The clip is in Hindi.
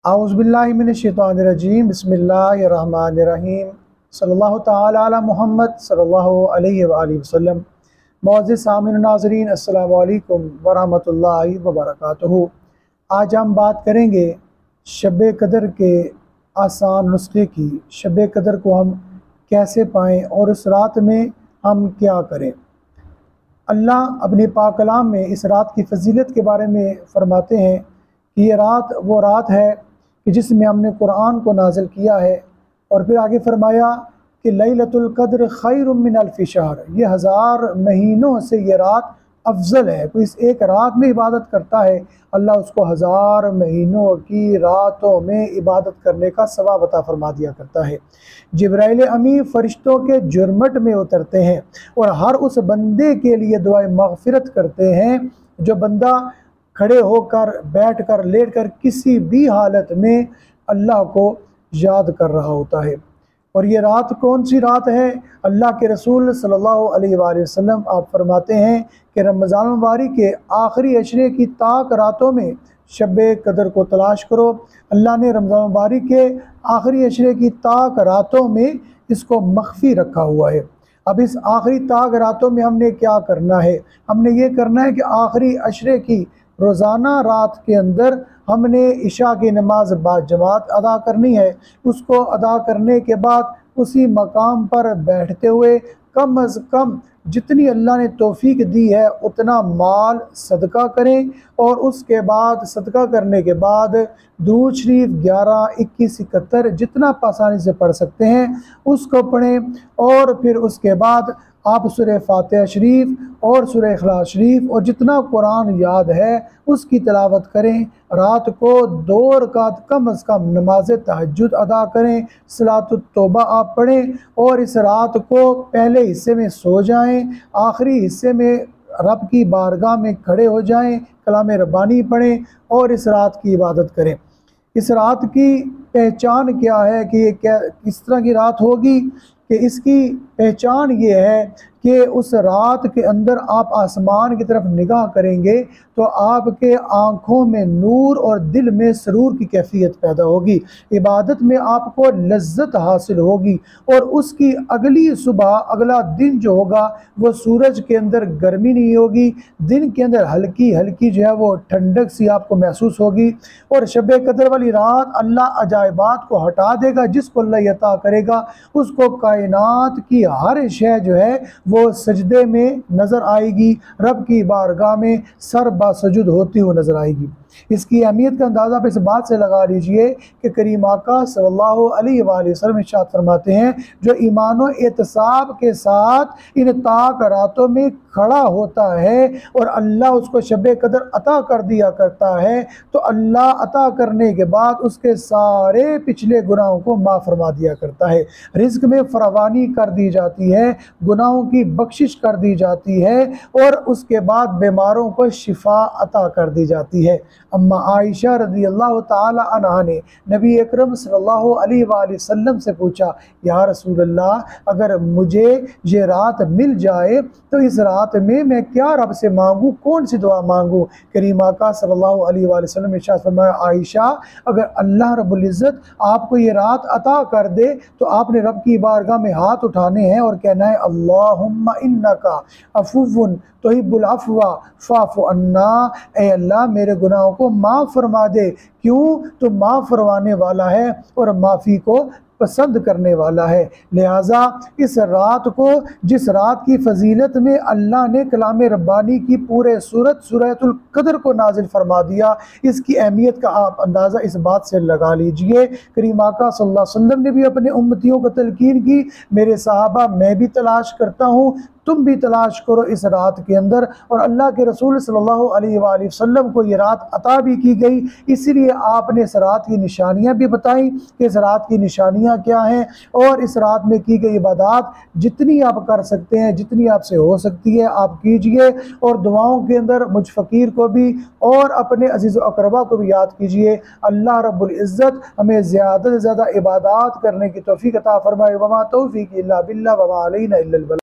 आऊज़ुबिल्लाहिमिनश्शैतानिर्रजीम बिस्मिल्लाहिर्रहमानिर्रहीम सल्लल्लाहु तआला अला मुहम्मद सल्लल्लाहु अलैहि वसल्लम। मुअज़्ज़िज़ सामिन नाज़रीन, अस्सलामु अलैकुम वरहमतुल्लाहि वबरकातुहू। आज हम बात करेंगे शब कदर के आसान नुस्खे की। शब कदर को हम कैसे पाएँ और उस रात में हम क्या करें। अल्लाह अपने पाक कलाम में इस रात की फ़जीलत के बारे में फ़रमाते हैं कि ये रात वो रात है कि जिसमें हमने कुरान को नाज़िल किया है। और फिर आगे फ़रमाया कि लैलतुल क़द्र खैरुम मिन अल्फ़ि शहर, ये 1000 महीनों से ये रात अफजल है। कोई इस एक रात में इबादत करता है, अल्लाह उसको 1000 महीनों की रातों में इबादत करने का सवाब अता फरमा दिया करता है। जिब्राइल अमीन फ़रिश्तों के जुर्मट में उतरते हैं और हर उस बंदे के लिए दुआए मग़फ़िरत करते हैं जो बंदा खड़े होकर, बैठ कर, लेट कर, किसी भी हालत में अल्लाह को याद कर रहा होता है। और ये रात कौन सी रात है? अल्लाह के रसूल सल्लल्लाहु अलैहि वसल्लम आप फरमाते हैं कि रमज़ान मुबारक के आखिरी अशरे की ताक रातों में शब कदर को तलाश करो। अल्लाह ने रमज़ान मुबारक के आखिरी अशरे की ताक रातों में इसको मख्फी रखा हुआ है। अब इस आखिरी ताक रातों में हमने क्या करना है? हमने ये करना है कि आखिरी अशरे की रोज़ाना रात के अंदर हमने इशा की नमाज बाजमात अदा करनी है। उसको अदा करने के बाद उसी मकाम पर बैठते हुए कम अज़ कम जितनी अल्लाह ने तौफीक दी है उतना माल सदका करें। और उसके बाद सदका करने के बाद दुरूद शरीफ 11, 21, 71 जितना आप आसानी से पढ़ सकते हैं उसको पढ़ें। और फिर उसके बाद आप सूरह फातिहा शरीफ और सूरह इखलास शरीफ और जितना कुरान याद है उसकी तिलावत करें। रात को 2 रकात कम अज़ कम नमाज तहज्जुद अदा करें, सलातुत तौबा आप पढ़ें। और इस रात को पहले हिस्से में सो जाएं, आखिरी हिस्से में रब की बारगाह में खड़े हो जाएं, कलाम रब्बानी पढ़ें और इस रात की इबादत करें। इस रात की पहचान क्या है कि ये क्या किस तरह की रात होगी? कि इसकी पहचान ये है कि उस रात के अंदर आप आसमान की तरफ निगाह करेंगे तो आपके आँखों में नूर और दिल में सरूर की कैफियत पैदा होगी। इबादत में आपको लज्जत हासिल होगी और उसकी अगली सुबह, अगला दिन जो होगा वो सूरज के अंदर गर्मी नहीं होगी, दिन के अंदर हल्की हल्की जो है वो ठंडक सी आपको महसूस होगी। और शब कदर वाली रात अल्लाह अजायबात को हटा देगा। जिसको अल्लाह अता करेगा उसको कायनात की हर शय जो है वो सजदे में नज़र आएगी, रब की बारगाह में सर बासजुद होती हुई नज़र आएगी। इसकी अहमियत का अंदाज़ा आप इस बात से लगा लीजिए कि करीम आका सल्लल्लाहु अलैहि वसल्लम इरशाद फरमाते हैं जो ईमान और एहतिसाब के साथ इन ताक रातों में खड़ा होता है और अल्लाह उसको शब कदर अता कर दिया करता है तो अल्लाह अता करने के बाद उसके सारे पिछले गुनाहों को माफ़ फरमा दिया करता है। रिज़्क़ में फरावानी कर दी जाती है, गुनाहों की बख्शिश कर दी जाती है और उसके बाद बीमारों को शिफा अता कर दी जाती है। अम्मा आयशा रज़ियल्लाहु ताला अन्हा ने नबी अकरम सल्लल्लाहु अलैहि वसल्लम से पूछा, या रसूल अल्लाह, अगर मुझे ये रात मिल जाए तो इस रात में मैं क्या रब से मांगूँ, कौन सी दुआ मांगूँ? करीम आका सल्लल्लाहु अलैहि वसल्लम ने इरशाद फरमाया, आयशा, अगर अल्लाह रब्बुल इज़्ज़त आपको ये रात अता कर दे तो आपने रब की बारगाह में हाथ उठाने हैं और कहना है, अल्लाहुम्मा इन्नका अफ़ुव्वुन तुहिब्बुल अफ़्वा फ़अफ़ु अन्ना, ए अल्लाह मेरे गुनाहों को माफ़ फरमा दे। क्यों? तो माफ़ फरमाने वाला है और माफ़ी को पसंद करने वाला है। लिहाजा इस रात को, जिस रात की फ़जीलत में अल्लाह ने कलाम रब्बानी की पूरे सूरत सूरतुल क़द्र को नाजिल फरमा दिया, इसकी अहमियत का आप अंदाज़ा इस बात से लगा लीजिए। करीम आका सल्लल्लाहु अलैहि वसल्लम ने भी अपने उम्मतियों को तलकीन की, मेरे सहाबा मैं भी तलाश करता हूँ, तुम भी तलाश करो इस रात के अंदर। और अल्लाह के रसूल सल्लल्लाहु अलैहि वसल्लम को ये रात अता भी की गई, इसीलिए आपने इस रात की निशानियाँ भी बताई कि इस रात की निशानियाँ क्या हैं। और इस रात में की गई इबादत जितनी आप कर सकते हैं, जितनी आपसे हो सकती है आप कीजिए। और दुआओं के अंदर मुझ फ़कीर को भी और अपने अज़ीज़ व अक़रबा को भी याद कीजिए। अल्लाह रब्बुल इज़्ज़त हमें ज़्यादा से ज़्यादा इबादत करने की तौफ़ीक़ अता फ़रमाए। वमा तौफ़ीक़ी इल्ला बिल्लाह वमा अलैना इल्लल बलाग।